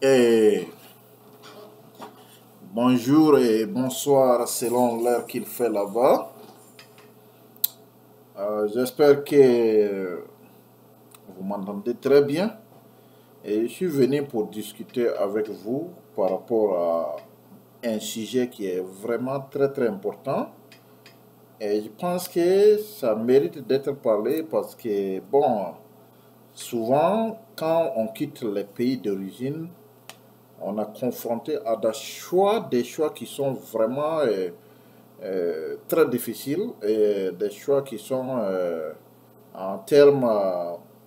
Et bonjour et bonsoir selon l'heure qu'il fait là-bas. J'espère que vous m'entendez très bien. Et je suis venu pour discuter avec vous par rapport à un sujet qui est vraiment très très important. Et je pense que ça mérite d'être parlé parce que, bon, souvent, quand on quitte les pays d'origine, on a confronté à des choix qui sont vraiment très difficiles et des choix qui sont en termes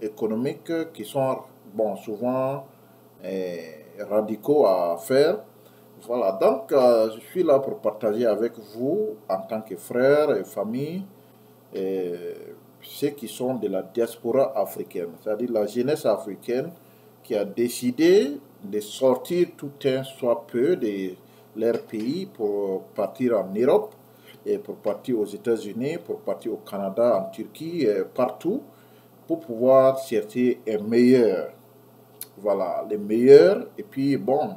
économiques qui sont bon, souvent euh, radicaux à faire. Voilà, donc je suis là pour partager avec vous en tant que frère et famille euh, ceux qui sont de la diaspora africaine, c'est-à-dire la jeunesse africaine qui a décidé de sortir tout un soit peu de leur pays pour partir en Europe et pour partir aux États-Unis, pour partir au Canada, en Turquie, partout, pour pouvoir chercher un meilleur. Voilà, les meilleurs, et puis bon,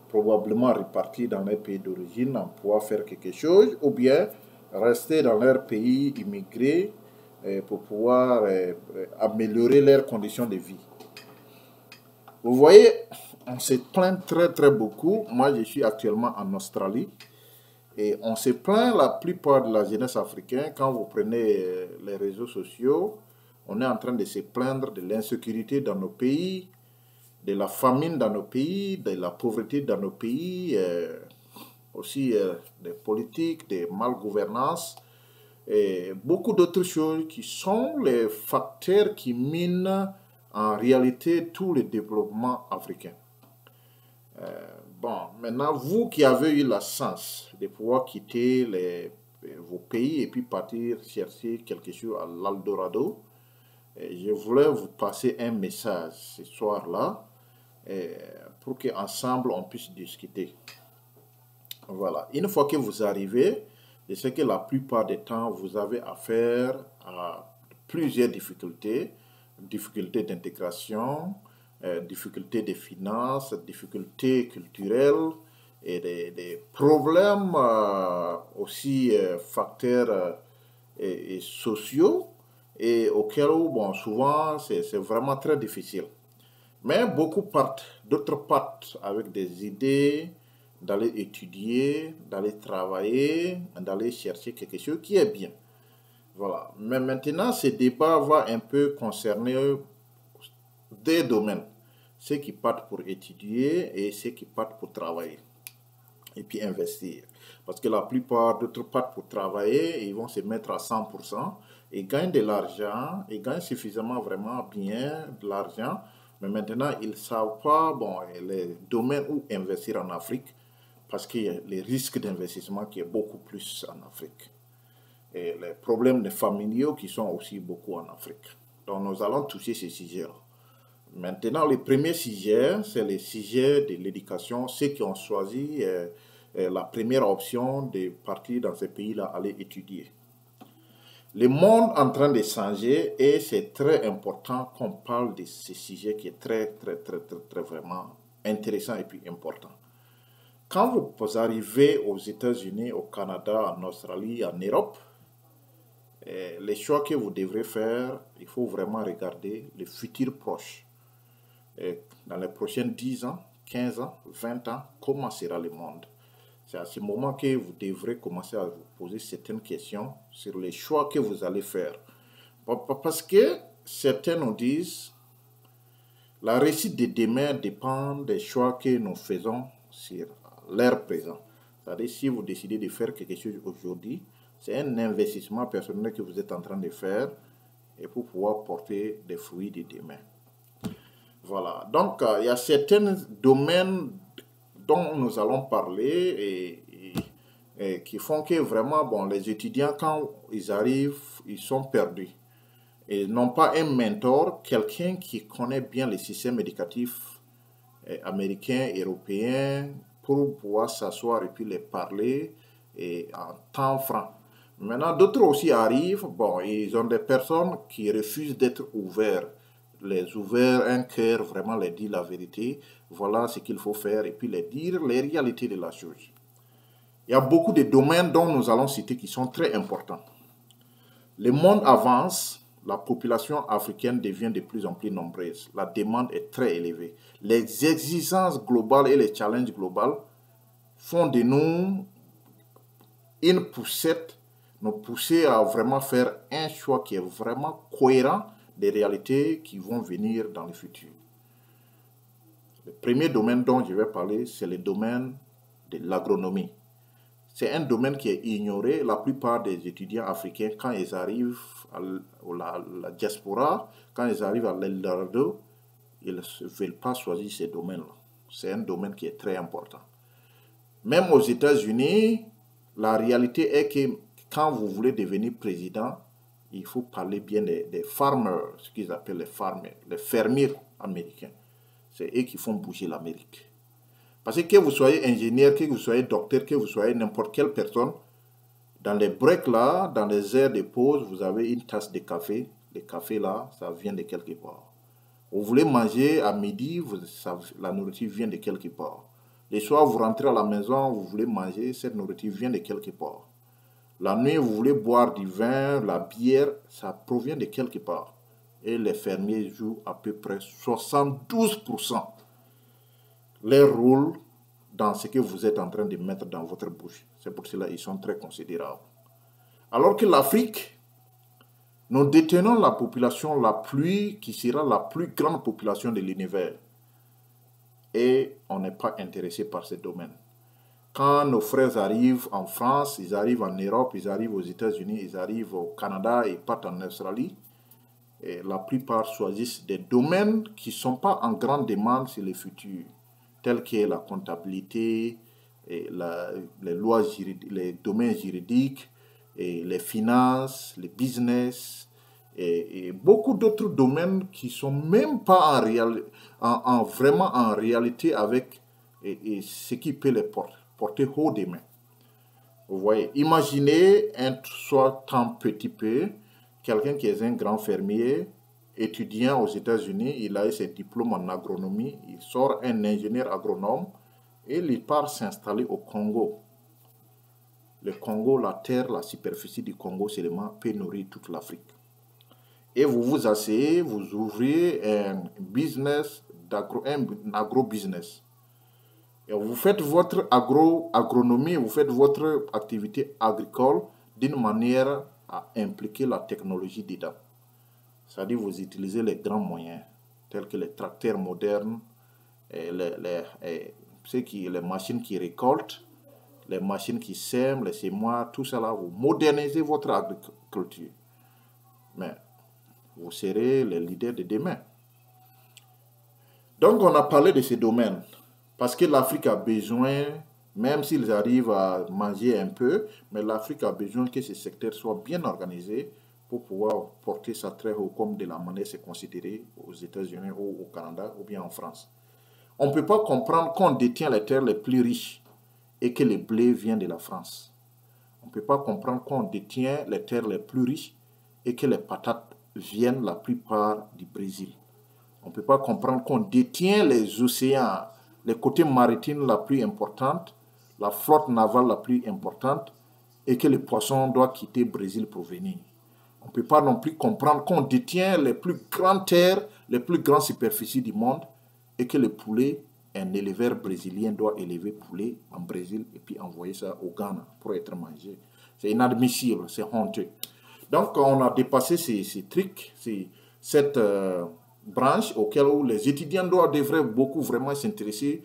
probablement repartir dans leur pays d'origine, en pouvoir faire quelque chose, ou bien rester dans leur pays, immigrer, pour pouvoir améliorer leurs conditions de vie. Vous voyez, on se plaint très très beaucoup. Moi, je suis actuellement en Australie. Et on se plaint, la plupart de la jeunesse africaine, quand vous prenez les réseaux sociaux, on est en train de se plaindre de l'insécurité dans nos pays, de la famine dans nos pays, de la pauvreté dans nos pays, aussi des politiques, des malgouvernances, et beaucoup d'autres choses qui sont les facteurs qui minent en réalité tout le développement africain. Bon, maintenant, vous qui avez eu la chance de pouvoir quitter vos pays et puis partir chercher quelque chose à l'Eldorado, je voulais vous passer un message ce soir-là euh, pour qu'ensemble on puisse discuter. Voilà. Une fois que vous arrivez, je sais que la plupart des temps, vous avez affaire à plusieurs difficultés. Difficultés d'intégration, difficultés de finances, difficultés culturelles et des problèmes aussi facteurs et sociaux et auxquels, bon, souvent, c'est vraiment très difficile. Mais beaucoup partent, d'autres partent avec des idées d'aller étudier, d'aller travailler, d'aller chercher quelque chose qui est bien. Voilà. Mais maintenant, ce débat va un peu concerner des domaines. Ceux qui partent pour étudier et ceux qui partent pour travailler et puis investir. Parce que la plupart d'autres partent pour travailler, ils vont se mettre à 100% et gagnent de l'argent, ils gagnent suffisamment vraiment bien de l'argent, mais maintenant ils ne savent pas bon, les domaines où investir en Afrique parce qu'il y a les risques d'investissement qui est beaucoup plus en Afrique. Et les problèmes familiaux qui sont aussi beaucoup en Afrique. Donc nous allons toucher ces sujets-là. Maintenant, le premier sujet, c'est le sujet de l'éducation. Ceux qui ont choisi la première option de partir dans ces pays-là, aller étudier. Le monde est en train de changer et c'est très important qu'on parle de ce sujet qui est très, très, très, très, très vraiment intéressant et puis important. Quand vous arrivez aux États-Unis, au Canada, en Australie, en Europe, les choix que vous devrez faire, il faut vraiment regarder le futur proche. Dans les prochains 10 ans, 15 ans, 20 ans, comment sera le monde? C'est à ce moment que vous devrez commencer à vous poser certaines questions sur les choix que vous allez faire. Parce que certains nous disent, la réussite de demain dépend des choix que nous faisons sur l'heure présent. C'est-à-dire, si vous décidez de faire quelque chose aujourd'hui, c'est un investissement personnel que vous êtes en train de faire et pour pouvoir porter des fruits de demain. Voilà. Donc, il y a certains domaines dont nous allons parler et qui font que vraiment, bon, les étudiants, quand ils arrivent, ils sont perdus. Et n'ont pas un mentor, quelqu'un qui connaît bien le système éducatif américain, européen, pour pouvoir s'asseoir et puis les parler et en temps franc. Maintenant, d'autres aussi arrivent, bon, ils ont des personnes qui refusent d'être ouverts les ouvrir un cœur, vraiment les dire la vérité, voilà ce qu'il faut faire, et puis les dire les réalités de la chose. Il y a beaucoup de domaines dont nous allons citer qui sont très importants. Le monde avance, la population africaine devient de plus en plus nombreuse, la demande est très élevée. Les exigences globales et les challenges globaux font de nous une poussette, nous pousser à vraiment faire un choix qui est vraiment cohérent des réalités qui vont venir dans le futur. Le premier domaine dont je vais parler, c'est le domaine de l'agronomie. C'est un domaine qui est ignoré. La plupart des étudiants africains, quand ils arrivent à la diaspora, quand ils arrivent à l'Eldorado, ils ne veulent pas choisir ces domaines-là. C'est un domaine qui est très important. Même aux États-Unis, la réalité est que quand vous voulez devenir président, il faut parler bien des farmers, ce qu'ils appellent les fermiers américains. C'est eux qui font bouger l'Amérique. Parce que vous soyez ingénieur, que vous soyez docteur, que vous soyez n'importe quelle personne, dans les breaks là, dans les heures de pause, vous avez une tasse de café. Le café là, ça vient de quelque part. Vous voulez manger à midi, la nourriture vient de quelque part. Le soir, vous rentrez à la maison, vous voulez manger, cette nourriture vient de quelque part. La nuit, vous voulez boire du vin, la bière, ça provient de quelque part. Et les fermiers jouent à peu près 72% leur rôle dans ce que vous êtes en train de mettre dans votre bouche. C'est pour cela qu'ils sont très considérables. Alors que l'Afrique, nous détenons la population qui sera la plus grande population de l'univers. Et on n'est pas intéressé par ce domaine. Quand nos frères arrivent en France, ils arrivent en Europe, ils arrivent aux États-Unis, ils arrivent au Canada, ils partent en Australie, et la plupart choisissent des domaines qui ne sont pas en grande demande sur le futur, tels que la comptabilité, et les lois les domaines juridiques, et les finances, les business, et beaucoup d'autres domaines qui ne sont même pas vraiment en réalité avec ce qui peut les porter haut des mains. Vous voyez, imaginez soit un petit peu, quelqu'un qui est un grand fermier, étudiant aux États-Unis, il a ses diplômes en agronomie, il sort un ingénieur agronome et il part s'installer au Congo. Le Congo, la terre, la superficie du Congo seulement peut nourrir toute l'Afrique. Et vous vous asseyez, vous ouvrez un business, un agro-business. Et vous faites votre agronomie, vous faites votre activité agricole d'une manière à impliquer la technologie dedans. C'est-à-dire vous utilisez les grands moyens, tels que les tracteurs modernes, et les machines qui récoltent, les machines qui sèment, les semoirs, tout ça là, vous modernisez votre agriculture. Mais vous serez les leaders de demain. Donc on a parlé de ces domaines. Parce que l'Afrique a besoin, même s'ils arrivent à manger un peu, mais l'Afrique a besoin que ce secteur soit bien organisé pour pouvoir porter ça très haut, comme de la manière c'est considéré aux États-Unis ou au Canada ou bien en France. On ne peut pas comprendre qu'on détient les terres les plus riches et que le blé vient de la France. On ne peut pas comprendre qu'on détient les terres les plus riches et que les patates viennent la plupart du Brésil. On ne peut pas comprendre qu'on détient les océans, les côtés maritimes la plus importante, la flotte navale la plus importante, et que les poissons doivent quitter le Brésil pour venir. On ne peut pas non plus comprendre qu'on détient les plus grandes terres, les plus grandes superficies du monde, et que le poulet, un éleveur brésilien doit élever poulet en Brésil et puis envoyer ça au Ghana pour être mangé. C'est inadmissible, c'est honteux. Donc on a dépassé ces trucs, cette branche auquel les étudiants devraient beaucoup vraiment s'intéresser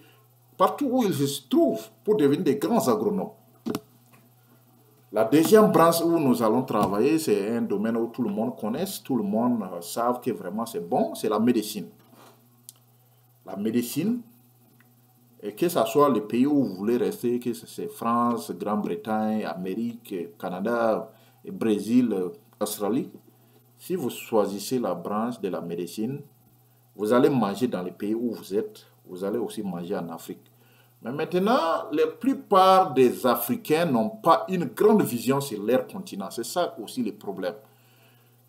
partout où ils se trouvent pour devenir des grands agronomes. La deuxième branche où nous allons travailler, c'est un domaine où tout le monde connaît, tout le monde savent que vraiment c'est bon, c'est la médecine. La médecine, et que ce soit le pays où vous voulez rester, que c'est France, Grande-Bretagne, Amérique, Canada, Brésil, Australie, si vous choisissez la branche de la médecine, vous allez manger dans les pays où vous êtes, vous allez aussi manger en Afrique. Mais maintenant, la plupart des Africains n'ont pas une grande vision sur leur continent. C'est ça aussi le problème.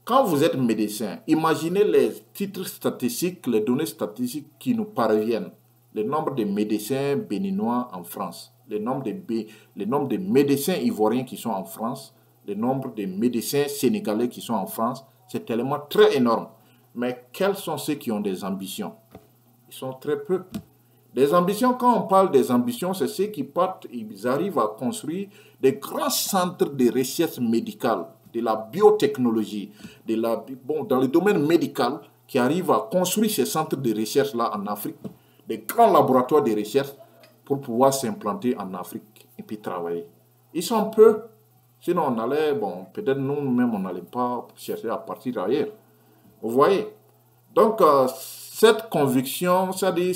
Quand vous êtes médecin, imaginez les titres statistiques, les données statistiques qui nous parviennent. Le nombre de médecins béninois en France, le nombre de médecins ivoiriens qui sont en France, le nombre de médecins sénégalais qui sont en France, c'est tellement très énorme. Mais quels sont ceux qui ont des ambitions? Ils sont très peu. Des ambitions, quand on parle des ambitions, c'est ceux qui partent, ils arrivent à construire des grands centres de recherche médicale, de la biotechnologie, dans le domaine médical, qui arrivent à construire ces centres de recherche-là en Afrique, des grands laboratoires de recherche pour pouvoir s'implanter en Afrique et puis travailler. Ils sont peu. Sinon, on allait, peut-être nous-mêmes, on n'allait pas chercher à partir ailleurs. Vous voyez? Donc, cette conviction, c'est-à-dire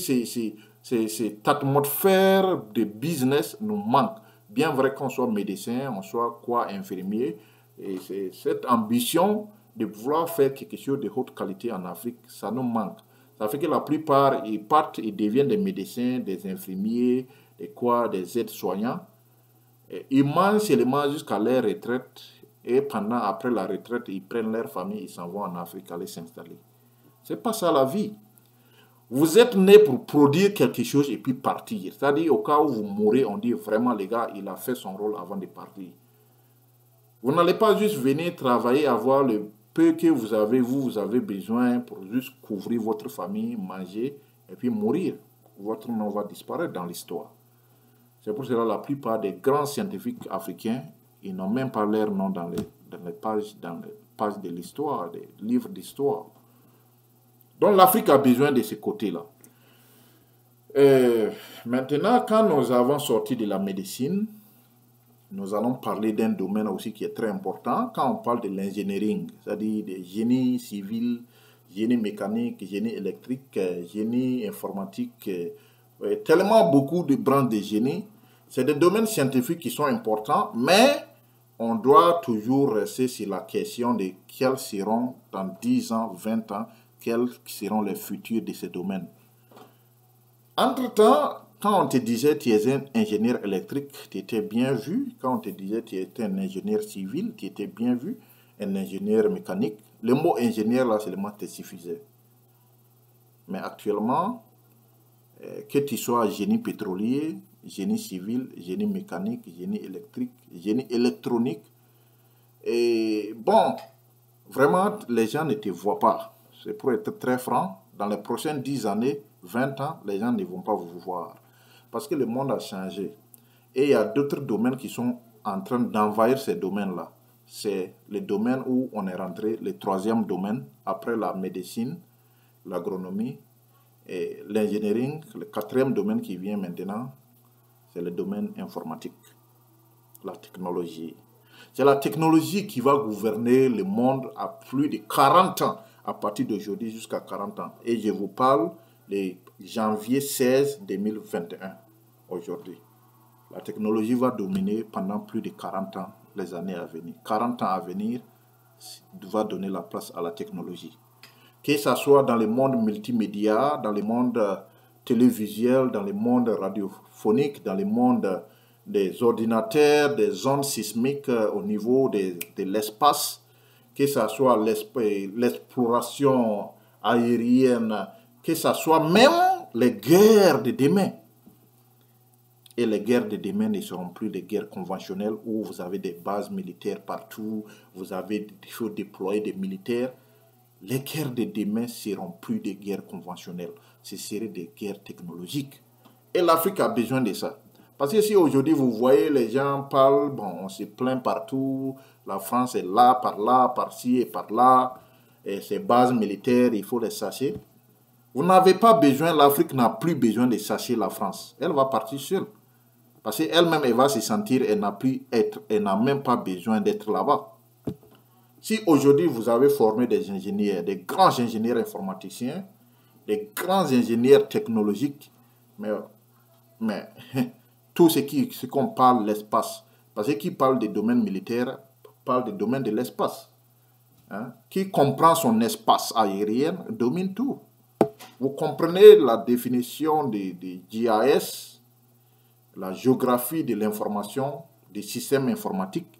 cette atmosphère de business nous manque. Bien vrai qu'on soit médecin, on soit infirmier, et cette ambition de vouloir faire quelque chose de haute qualité en Afrique, ça nous manque. Ça fait que la plupart, ils partent, ils deviennent des médecins, des infirmiers, des aides-soignants. Ils mangent seulement jusqu'à leur retraite, et après la retraite, ils prennent leur famille, ils s'en vont en Afrique aller s'installer. C'est pas ça la vie. Vous êtes né pour produire quelque chose et puis partir. C'est-à-dire, au cas où vous mourrez, on dit vraiment, les gars, il a fait son rôle avant de partir. Vous n'allez pas juste venir travailler, avoir le peu que vous avez besoin pour juste couvrir votre famille, manger et puis mourir. Votre nom va disparaître dans l'histoire. C'est pour cela que la plupart des grands scientifiques africains, ils n'ont même pas leur nom dans les pages de l'histoire, des livres d'histoire. Donc l'Afrique a besoin de ce côté-là. Maintenant, quand nous avons sorti de la médecine, nous allons parler d'un domaine aussi qui est très important. Quand on parle de l'engineering, c'est-à-dire de génie civil, génie mécanique, génie électrique, génie informatique, tellement beaucoup de branches de génie. C'est des domaines scientifiques qui sont importants, mais on doit toujours rester sur la question de quels seront dans 10 ans, 20 ans, quels seront les futurs de ces domaines. Entre-temps, quand on te disait que tu es un ingénieur électrique, tu étais bien vu. Quand on te disait que tu étais un ingénieur civil, tu étais bien vu. Un ingénieur mécanique. Le mot ingénieur, là, seulement te suffisait. Mais actuellement, que tu sois génie pétrolier, génie civil, génie mécanique, génie électrique, génie électronique, et bon, vraiment, les gens ne te voient pas. C'est pour être très franc, dans les prochaines 10 années, 20 ans, les gens ne vont pas vous voir. Parce que le monde a changé. Et il y a d'autres domaines qui sont en train d'envahir ces domaines-là. C'est le domaine où on est rentré, le troisième domaine, après la médecine, l'agronomie et l'engineering. Le quatrième domaine qui vient maintenant, c'est le domaine informatique, la technologie. C'est la technologie qui va gouverner le monde à plus de 40 ans, à partir d'aujourd'hui jusqu'à 40 ans. Et je vous parle de janvier 16 2021, aujourd'hui. La technologie va dominer pendant plus de 40 ans les années à venir. 40 ans à venir va donner la place à la technologie. Que ce soit dans le monde multimédia, dans le monde télévisuel, dans le monde radiophonique, dans le monde des ordinateurs, des ondes sismiques au niveau de l'espace, que ce soit l'exploration aérienne, que ce soit même les guerres de demain. Et les guerres de demain ne seront plus des guerres conventionnelles où vous avez des bases militaires partout, il faut déployer des militaires. Les guerres de demain ne seront plus des guerres conventionnelles, ce seraient des guerres technologiques. Et l'Afrique a besoin de ça. Parce que si aujourd'hui vous voyez les gens parlent, on se plaint partout, la France est là, par-ci et par-là, et ses bases militaires, il faut les sasser. Vous n'avez pas besoin, l'Afrique n'a plus besoin de sasser la France. Elle va partir seule. Parce qu'elle-même, elle va se sentir, elle n'a même pas besoin d'être là-bas. Si aujourd'hui vous avez formé des ingénieurs, des grands ingénieurs informaticiens, des grands ingénieurs technologiques, mais tout ce qu'on parle l'espace, parce que qui parle des domaines militaires, parle des domaines de l'espace. Hein? Qui comprend son espace aérien domine tout. Vous comprenez la définition de GIS, la géographie de l'information, des systèmes informatiques,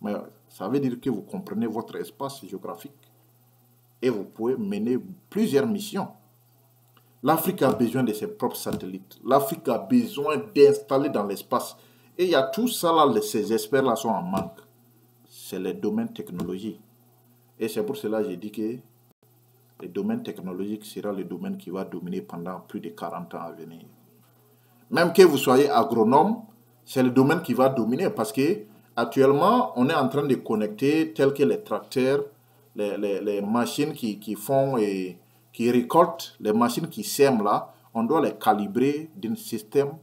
mais ça veut dire que vous comprenez votre espace géographique. et vous pouvez mener plusieurs missions. L'Afrique a besoin de ses propres satellites. L'Afrique a besoin d'installer dans l'espace. Et il y a tout ça là, ces experts-là sont en manque. C'est le domaine technologique. Et c'est pour cela que j'ai dit que le domaine technologique sera le domaine qui va dominer pendant plus de 40 ans à venir. Même que vous soyez agronome, c'est le domaine qui va dominer parce que actuellement, on est en train de connecter tels que les tracteurs, les machines qui font et qui récoltent, les machines qui sèment là, on doit les calibrer d'un système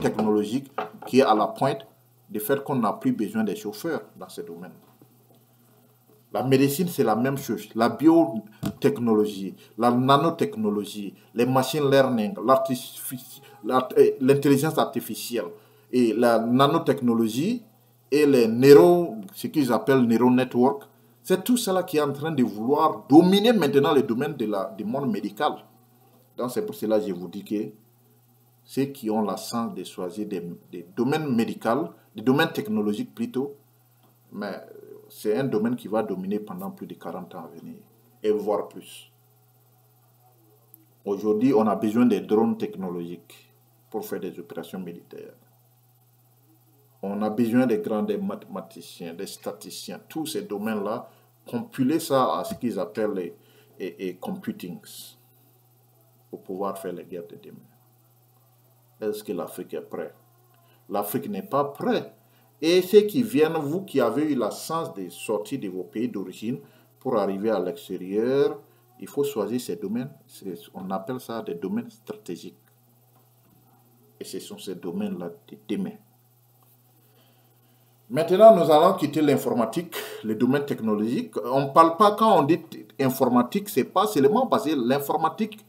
technologique qui est à la pointe, du fait qu'on n'a plus besoin des chauffeurs dans ce domaine. La médecine, c'est la même chose. La biotechnologie, la nanotechnologie, les machine learning, l'intelligence artificielle et la nanotechnologie et ce qu'ils appellent neural network, c'est tout cela qui est en train de vouloir dominer maintenant le domaine du monde médical. Donc c'est pour cela que je vous dis que ceux qui ont la chance de choisir des domaines médicaux, des domaines technologiques plutôt, mais c'est un domaine qui va dominer pendant plus de 40 ans à venir, et voire plus. Aujourd'hui, on a besoin des drones technologiques pour faire des opérations militaires. On a besoin des grands mathématiciens, des statisticiens, tous ces domaines-là, compiler ça à ce qu'ils appellent les computings pour pouvoir faire les guerres de demain. Est-ce que l'Afrique est prête? L'Afrique n'est pas prête. Et ceux qui viennent, vous qui avez eu la chance de sortir de vos pays d'origine pour arriver à l'extérieur, il faut choisir ces domaines. On appelle ça des domaines stratégiques. Et ce sont ces domaines-là de demain. Maintenant, nous allons quitter l'informatique, le domaine technologique. On ne parle pas, quand on dit informatique, ce n'est pas seulement parce que l'informatique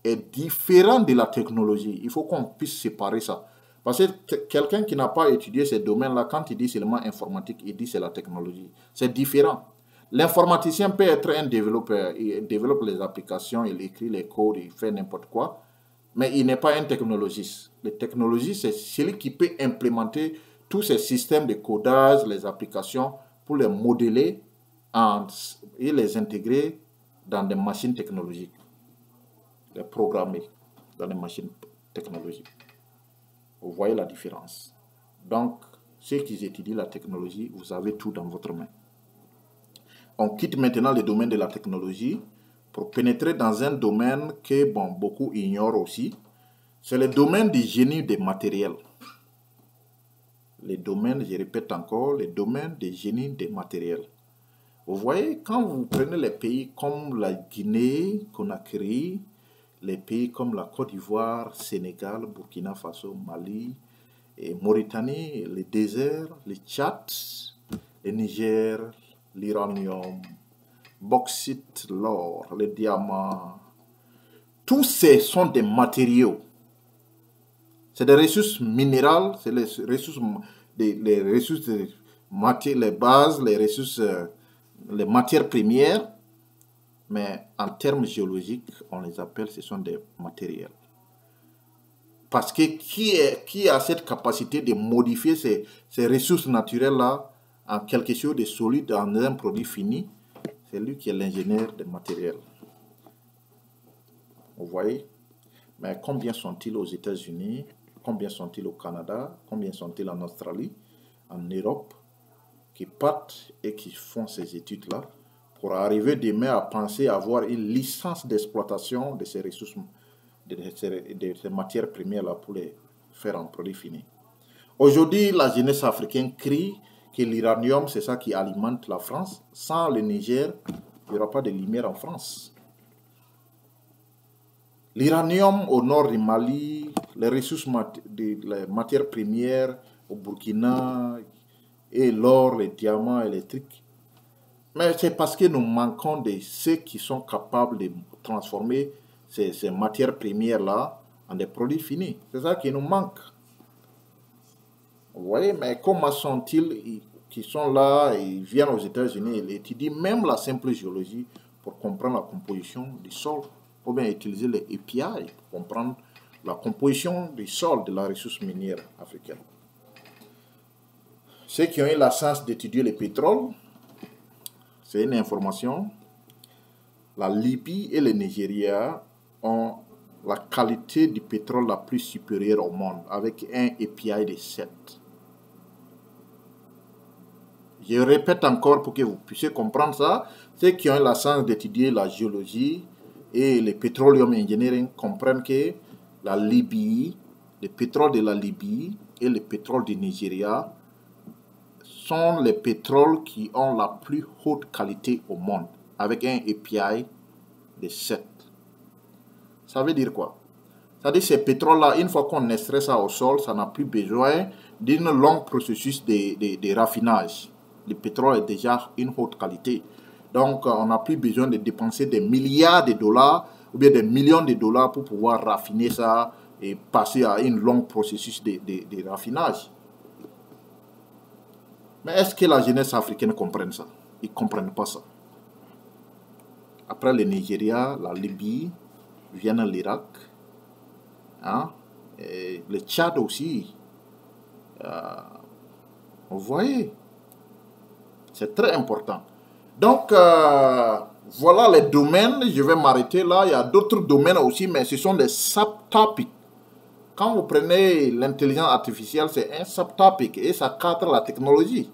est différente de la technologie. Il faut qu'on puisse séparer ça. Parce que quelqu'un qui n'a pas étudié ces domaines-là, quand il dit seulement informatique, il dit c'est la technologie. C'est différent. L'informaticien peut être un développeur. Il développe les applications, il écrit les codes, il fait n'importe quoi. Mais il n'est pas un technologiste. Le technologiste, c'est celui qui peut implémenter tous ces systèmes de codage, les applications, pour les modeler et les intégrer dans des machines technologiques. Les programmer dans des machines technologiques. Vous voyez la différence. Donc, ceux qui étudient la technologie, vous avez tout dans votre main. On quitte maintenant le domaine de la technologie pour pénétrer dans un domaine que beaucoup ignorent aussi. C'est le domaine du génie des matériels. Les domaines, je répète encore, les domaines du génie des matériels. Vous voyez, quand vous prenez les pays comme la Guinée, Conakry, les pays comme la Côte d'Ivoire, Sénégal, Burkina Faso, Mali, et Mauritanie, les déserts, le Tchad, le Niger, l'uranium, bauxite, l'or, les diamants. Tous ces sont des matériaux. C'est des ressources minérales, c'est les ressources les bases, les ressources, les matières premières. Mais en termes géologiques, on les appelle, ce sont des matériels. Parce que qui a cette capacité de modifier ces ressources naturelles-là en quelque chose de solide, en un produit fini? C'est lui qui est l'ingénieur des matériels. Vous voyez? Mais combien sont-ils aux États-Unis? Combien sont-ils au Canada? Combien sont-ils en Australie? En Europe? Qui partent et qui font ces études-là pour arriver demain à penser avoir une licence d'exploitation de ces ressources, de ces matières premières-là pour les faire en produit fini. Aujourd'hui, la jeunesse africaine crie que l'uranium, c'est ça qui alimente la France. Sans le Niger, il n'y aura pas de lumière en France. L'uranium au nord du Mali, les ressources, les matières premières au Burkina, et l'or, les diamants électriques. Mais c'est parce que nous manquons de ceux qui sont capables de transformer ces matières premières-là en des produits finis. C'est ça qui nous manque. Vous voyez, mais comment sont-ils qui sont là, ils viennent aux États-Unis, ils étudient même la simple géologie pour comprendre la composition du sol, ou bien utiliser les API pour comprendre la composition du sol de la ressource minière africaine. Ceux qui ont eu la chance d'étudier le pétrole, c'est une information. la Libye et le Nigeria ont la qualité du pétrole la plus supérieure au monde, avec un API de 7. Je répète encore pour que vous puissiez comprendre ça. Ceux qui ont la chance d'étudier la géologie et le petroleum engineering comprennent que la Libye, le pétrole de la Libye et le pétrole du Nigeria sont les pétroles qui ont la plus haute qualité au monde, avec un API de 7. Ça veut dire quoi? Ça veut dire que ces pétroles-là, une fois qu'on extrait ça au sol, ça n'a plus besoin d'un long processus de raffinage. Le pétrole est déjà une haute qualité. Donc, on n'a plus besoin de dépenser des milliards de dollars ou bien des millions de dollars pour pouvoir raffiner ça et passer à un long processus de raffinage. Mais est-ce que la jeunesse africaine comprenne ça? Ils ne comprennent pas ça. Après le Nigeria, la Libye, vient l'Irak, hein? Et le Tchad aussi. Vous voyez? C'est très important. Donc, voilà les domaines. Je vais m'arrêter là. Il y a d'autres domaines aussi, mais ce sont des subtopics. Quand vous prenez l'intelligence artificielle, c'est un subtopic et ça cadre la technologie.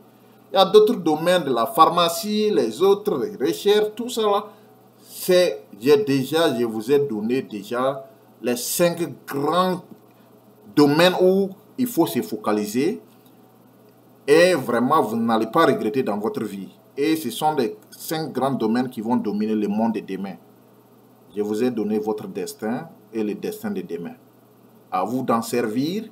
Il y a d'autres domaines de la pharmacie, les autres, les recherches, tout ça là. Je vous ai donné déjà les 5 grands domaines où il faut se focaliser. Et vraiment, vous n'allez pas regretter dans votre vie. Et ce sont les 5 grands domaines qui vont dominer le monde de demain. Je vous ai donné votre destin et le destin de demain. À vous d'en servir.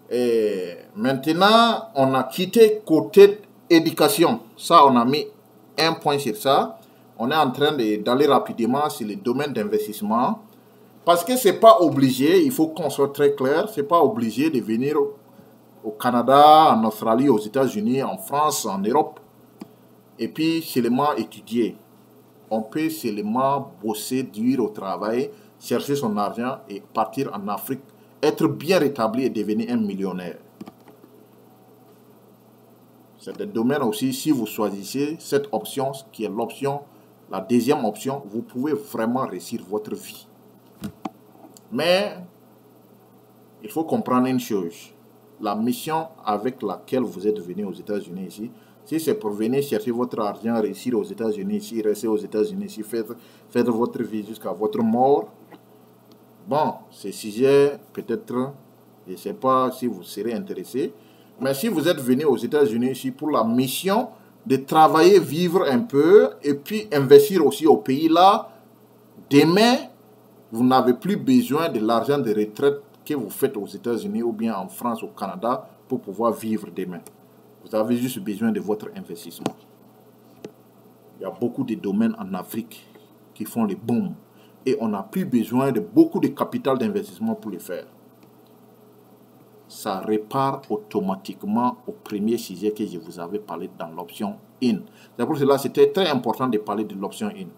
Et maintenant, on a quitté côté éducation. Ça, on a mis un point sur ça. On est en train d'aller rapidement sur les domaines d'investissement. Parce que ce n'est pas obligé, il faut qu'on soit très clair, ce n'est pas obligé de venir au Canada, en Australie, aux États-Unis, en France, en Europe. Et puis, seulement étudier. On peut seulement bosser dur au travail, chercher son argent et partir en Afrique, être bien rétabli et devenir un millionnaire. C'est des domaines aussi, si vous choisissez cette option, qui est l'option, la deuxième option, vous pouvez vraiment réussir votre vie. Mais, il faut comprendre une chose. La mission avec laquelle vous êtes venu aux États-Unis ici, si c'est pour venir chercher votre argent, réussir aux États-Unis ici, rester aux États-Unis ici, faire votre vie jusqu'à votre mort, bon, ce sujet, peut-être, je ne sais pas si vous serez intéressé, mais si vous êtes venu aux États-Unis ici pour la mission de travailler, vivre un peu, et puis investir aussi au pays là, demain, vous n'avez plus besoin de l'argent de retraite que vous faites aux États-Unis ou bien en France, au Canada, pour pouvoir vivre demain. Vous avez juste besoin de votre investissement. Il y a beaucoup de domaines en Afrique qui font les booms. Et on n'a plus besoin de beaucoup de capital d'investissement pour le faire. Ça répare automatiquement au premier sujet que je vous avais parlé dans l'option IN. C'est pour cela que c'était très important de parler de l'option IN.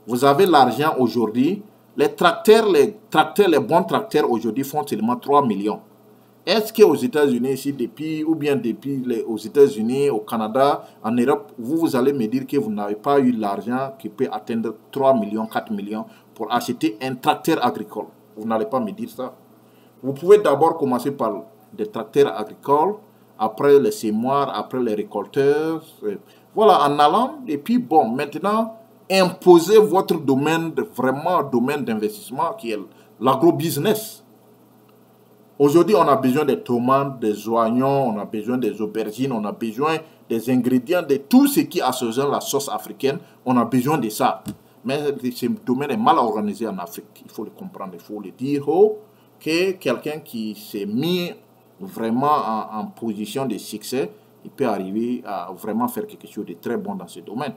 Vous avez l'argent aujourd'hui. Les bons tracteurs aujourd'hui font seulement 3 millions. Est-ce qu'aux États-Unis, ici, aux États-Unis, au Canada, en Europe, vous allez me dire que vous n'avez pas eu l'argent qui peut atteindre 3 millions, 4 millions pour acheter un tracteur agricole? Vous n'allez pas me dire ça. Vous pouvez d'abord commencer par des tracteurs agricoles, après les semoirs, après les récolteurs. Voilà, en allant. Et puis, bon, maintenant, imposez votre domaine, vraiment domaine d'investissement qui est l'agro-business. Aujourd'hui, on a besoin des tomates, des oignons, on a besoin des aubergines, on a besoin des ingrédients, de tout ce qui associe la sauce africaine. On a besoin de ça. Mais ce domaine est mal organisé en Afrique. Il faut le comprendre, il faut le dire. Que quelqu'un qui s'est mis vraiment en position de succès, il peut arriver à vraiment faire quelque chose de très bon dans ce domaine.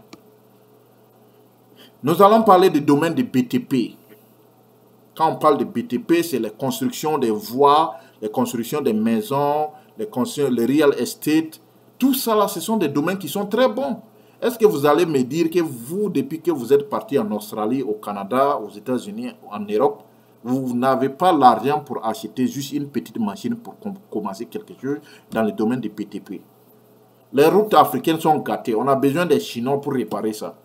Nous allons parler du domaine de BTP. Quand on parle de BTP, c'est la construction des voies, la construction des maisons, le real estate. Tout ça, là, ce sont des domaines qui sont très bons. Est-ce que vous allez me dire que vous, depuis que vous êtes parti en Australie, au Canada, aux États-Unis, en Europe, vous n'avez pas l'argent pour acheter juste une petite machine pour commencer quelque chose dans le domaine du BTP? Les routes africaines sont gâtées. On a besoin des Chinois pour réparer ça.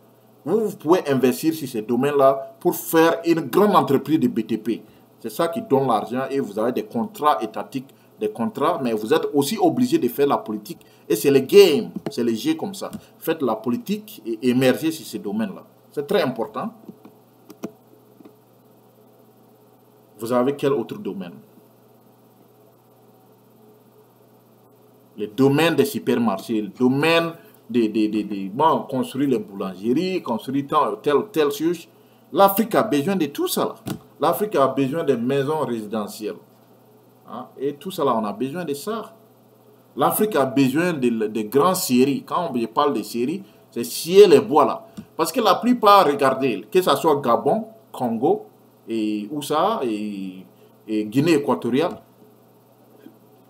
Vous pouvez investir sur ces domaines-là pour faire une grande entreprise de BTP. C'est ça qui donne l'argent et vous avez des contrats étatiques, des contrats, mais vous êtes aussi obligé de faire la politique. Et c'est le game, c'est le jeu comme ça. Faites la politique et émergez sur ces domaines-là. C'est très important. Vous avez quel autre domaine? Le domaine des supermarchés, le domaine bon, construire les boulangeries, construire telle chose. L'Afrique a besoin de tout ça. L'Afrique a besoin de maisons résidentielles. Hein? Et tout ça, là, on a besoin de ça. L'Afrique a besoin de grandes séries. Quand je parle de séries, c'est scier les bois là. Parce que la plupart, regardez, que ce soit Gabon, Congo, et USA, et Guinée équatoriale,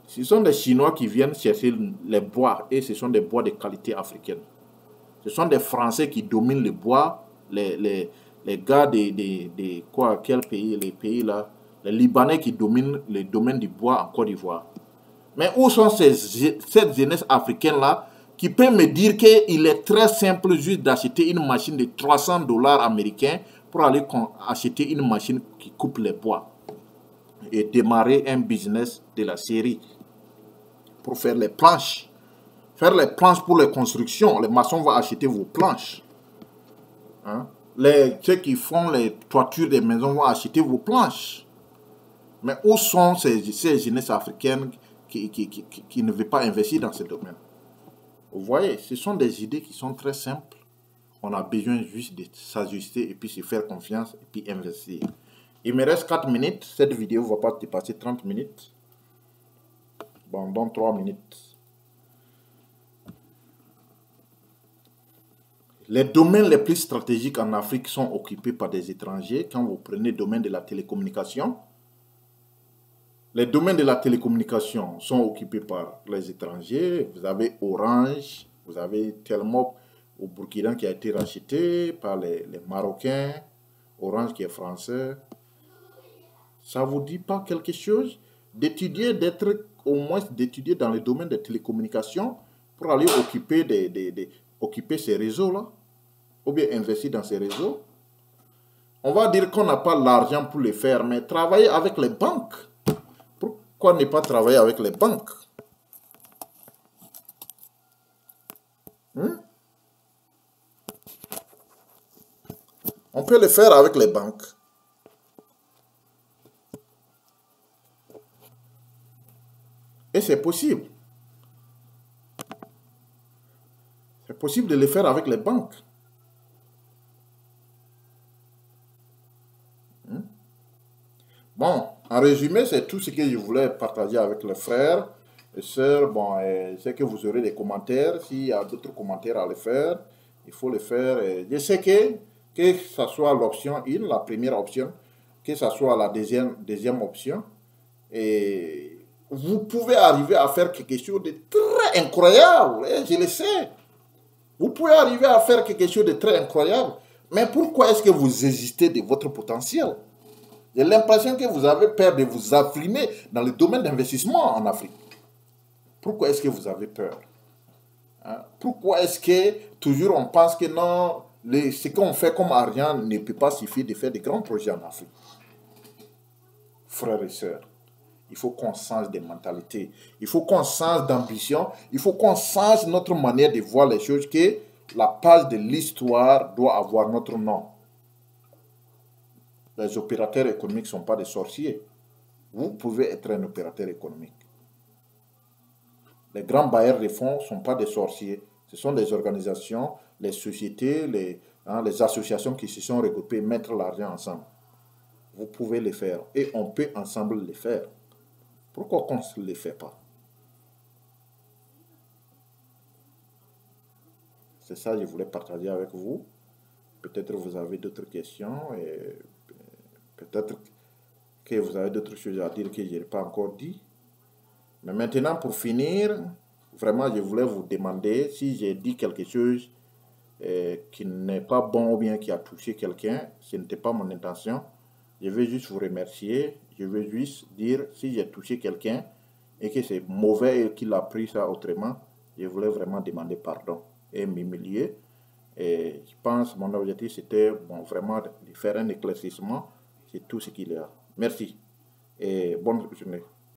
ce sont des Chinois qui viennent chercher les bois et ce sont des bois de qualité africaine. Ce sont des Français qui dominent le bois, les gars de quoi, quel pays, les pays là, les Libanais qui dominent le domaine du bois en Côte d'Ivoire. Mais où sont cette jeunesse africaine là qui peut me dire qu'il est très simple juste d'acheter une machine de 300 dollars américains pour aller acheter une machine qui coupe les bois et démarrer un business de la série pour faire les planches. Faire les planches pour les constructions. Les maçons vont acheter vos planches. Hein? Ceux qui font les toitures des maisons vont acheter vos planches. Mais où sont ces jeunesses africaines qui ne veulent pas investir dans ce domaine? Vous voyez, ce sont des idées qui sont très simples. On a besoin juste de s'ajuster et puis se faire confiance et puis investir. Il me reste 4 minutes. Cette vidéo ne va pas dépasser 30 minutes. Bon, dans 3 minutes. Les domaines les plus stratégiques en Afrique sont occupés par des étrangers. Quand vous prenez le domaine de la télécommunication, les domaines de la télécommunication sont occupés par les étrangers. Vous avez Orange, vous avez Telmop au Burkina qui a été racheté par les Marocains, Orange qui est français. Ça ne vous dit pas quelque chose d'étudier, au moins d'étudier dans le domaine des télécommunications pour aller occuper ces réseaux-là, ou bien investir dans ces réseaux? On va dire qu'on n'a pas l'argent pour le faire, mais travailler avec les banques. Pourquoi ne pas travailler avec les banques? On peut le faire avec les banques. Et c'est possible. C'est possible de le faire avec les banques. Bon, en résumé, c'est tout ce que je voulais partager avec les frères et sœurs. Bon, c'est que vous aurez des commentaires. S'il y a d'autres commentaires à le faire, il faut le faire. Je sais que ce soit l'option 1, la première option, que ce soit la deuxième option, et vous pouvez arriver à faire quelque chose de très incroyable. Je le sais. Vous pouvez arriver à faire quelque chose de très incroyable. Mais pourquoi est-ce que vous hésitez de votre potentiel? J'ai l'impression que vous avez peur de vous affirmer dans le domaine d'investissement en Afrique. Pourquoi est-ce que vous avez peur? Hein? Pourquoi est-ce que toujours on pense que non, ce qu'on fait comme argent ne peut pas suffire de faire de grands projets en Afrique? Frères et sœurs, il faut qu'on change de mentalité. Il faut qu'on change d'ambition. Il faut qu'on change notre manière de voir les choses, que la page de l'histoire doit avoir notre nom. Les opérateurs économiques ne sont pas des sorciers. Vous pouvez être un opérateur économique. Les grands bailleurs de fonds ne sont pas des sorciers. Ce sont des organisations, les sociétés, les associations qui se sont regroupées, mettre l'argent ensemble. Vous pouvez le faire et on peut ensemble le faire. Pourquoi on ne le fait pas? C'est ça que je voulais partager avec vous. Peut-être vous avez d'autres questions et peut-être que vous avez d'autres choses à dire que je n'ai pas encore dit. Mais maintenant, pour finir, vraiment, je voulais vous demander si j'ai dit quelque chose qui n'est pas bon ou bien qui a touché quelqu'un. Ce n'était pas mon intention. Je veux juste vous remercier. Je veux juste dire si j'ai touché quelqu'un et que c'est mauvais et qu'il a pris ça autrement, je voulais vraiment demander pardon et m'humilier. Et je pense que mon objectif, c'était bon, vraiment de faire un éclaircissement sur tout ce qu'il y a. Merci et bonne journée.